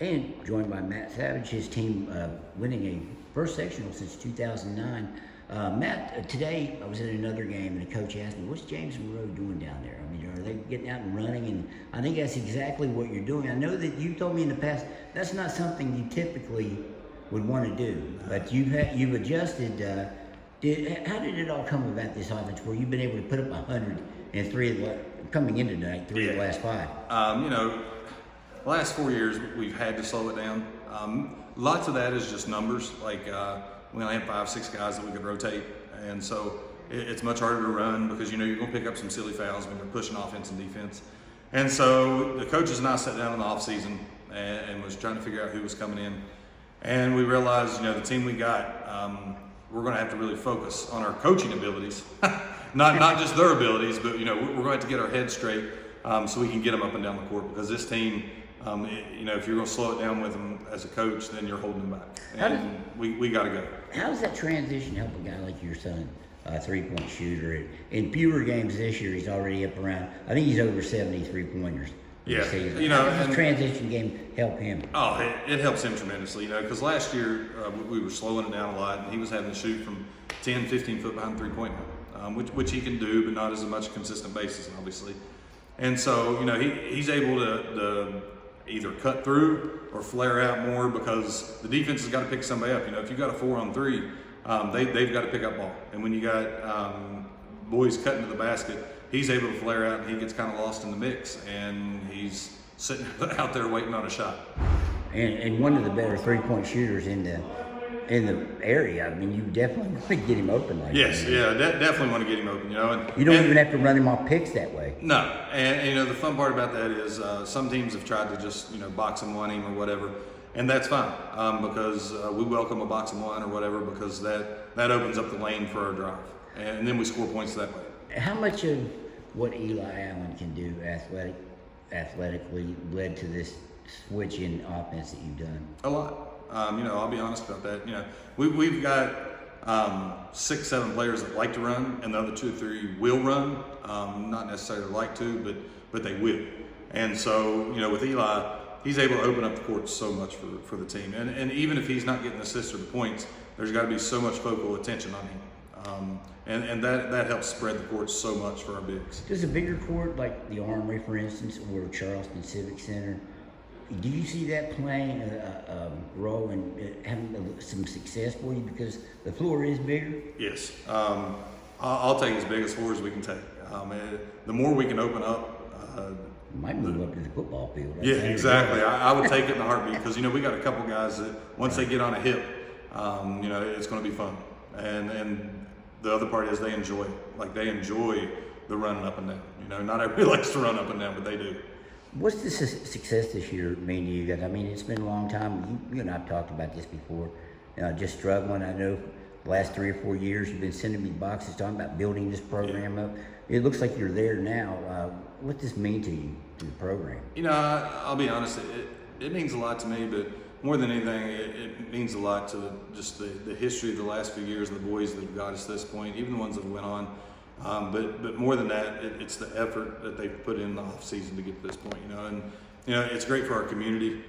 and joined by Matt Sauvage, his team winning a first sectional since 2009. Matt, today I was at another game and a coach asked me, what's James Monroe doing down there? I mean, are they getting out and running? And I think that's exactly what you're doing. I know that you told me in the past that's not something you typically would want to do, but you've adjusted. How did it all come about, this offense, where you've been able to put up 100 in coming into tonight, three of the last five? The last 4 years we've had to slow it down. Lots of that is just numbers. Like we only have 5-6 guys that we could rotate, and so it's much harder to run because you're going to pick up some silly fouls when you're pushing offense and defense. And so the coaches and I sat down in the off season and was trying to figure out who was coming in, and we realized the team we got. We're going to have to really focus on our coaching abilities, not just their abilities, but we're going to have to get our heads straight so we can get them up and down the court. Because this team, if you're going to slow it down with them as a coach, then you're holding them back, and we got to go. How does that transition help a guy like your son, a three-point shooter? In fewer games this year, he's already up around. I think he's over 70 three-pointers. Yeah, how does the transition game help him? Oh, it helps him tremendously, because last year we were slowing it down a lot, and he was having to shoot from 10, 15 foot behind the three-point line, which he can do, but not as a much consistent basis, obviously. And so, he's able to either cut through or flare out more because the defense has got to pick somebody up. If you've got a 4-on-3, they've got to pick up ball, and when you got boys cutting to the basket, he's able to flare out and he gets kind of lost in the mix, and he's sitting out there waiting on a shot. And one of the better three-point shooters in the area. I mean, you definitely want to get him open like yes, that. Yeah, definitely want to get him open. And you don't even have to run him off picks that way. No, and the fun part about that is some teams have tried to just box and one him or whatever, and that's fine because we welcome a box and one or whatever because that opens up the lane for our drive, and then we score points that way. How much of what Eli Allen can do athletically led to this switch in offense that you've done? A lot. I'll be honest about that. We've got 6-7 players that like to run, and the other 2 or 3 will run. Not necessarily like to, but they will. And so, with Eli, he's able to open up the court so much for the team. And even if he's not getting assists or the points, there's got to be so much focal attention on him. And that helps spread the court so much for our bigs. Does a bigger court like the Armory, for instance, or Charleston Civic Center, do you see that playing a role in having some success for you because the floor is bigger? Yes. I'll take as big a floor as we can take. The more we can open up, might move up to the football field. Yeah, exactly. I would take it in a heartbeat because we got a couple guys that once they get on a hip, it's going to be fun. And the other part is they enjoy it. Like they enjoy the running up and down. Not everybody likes to run up and down, but they do. What's the success this year mean to you guys? I mean, it's been a long time. You and I've talked about this before. Just struggling. I know the last 3 or 4 years you've been sending me boxes talking about building this program up. It looks like you're there now. What does this mean to you, to the program? I'll be honest. It means a lot to me, but more than anything, it means a lot to just the history of the last few years and the boys that have got us to this point, even the ones that went on. But more than that, it's the effort that they've put in the off season to get to this point. And it's great for our community.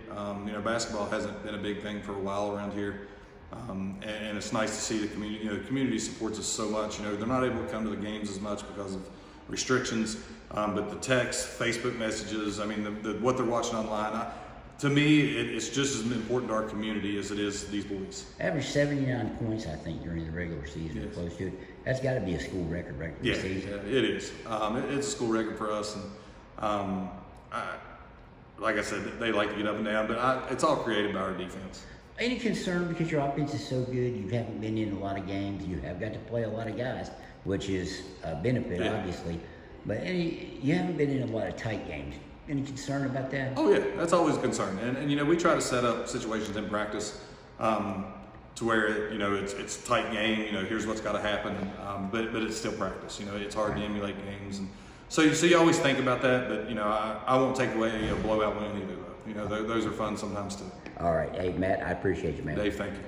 Basketball hasn't been a big thing for a while around here, and it's nice to see the community. The community supports us so much. They're not able to come to the games as much because of restrictions, but the text, Facebook messages. I mean, what they're watching online. To me, it's just as important to our community as it is these boys. Average 79 points, I think, during the regular season, or close to it. That's got to be a school record season. Yeah, it is. It's a school record for us, and like I said, they like to get up and down, but it's all created by our defense. Any concern because your offense is so good? You haven't been in a lot of games. You have got to play a lot of guys, which is a benefit, obviously. But you haven't been in a lot of tight games. Any concern about that? Oh yeah, that's always a concern, and we try to set up situations in practice to where it's a tight game. Here's what's got to happen, but it's still practice. It's hard to emulate games, and so you always think about that. But I won't take away a blowout win either. Those are fun sometimes too. All right, hey Matt, I appreciate you, man. Dave, thank you.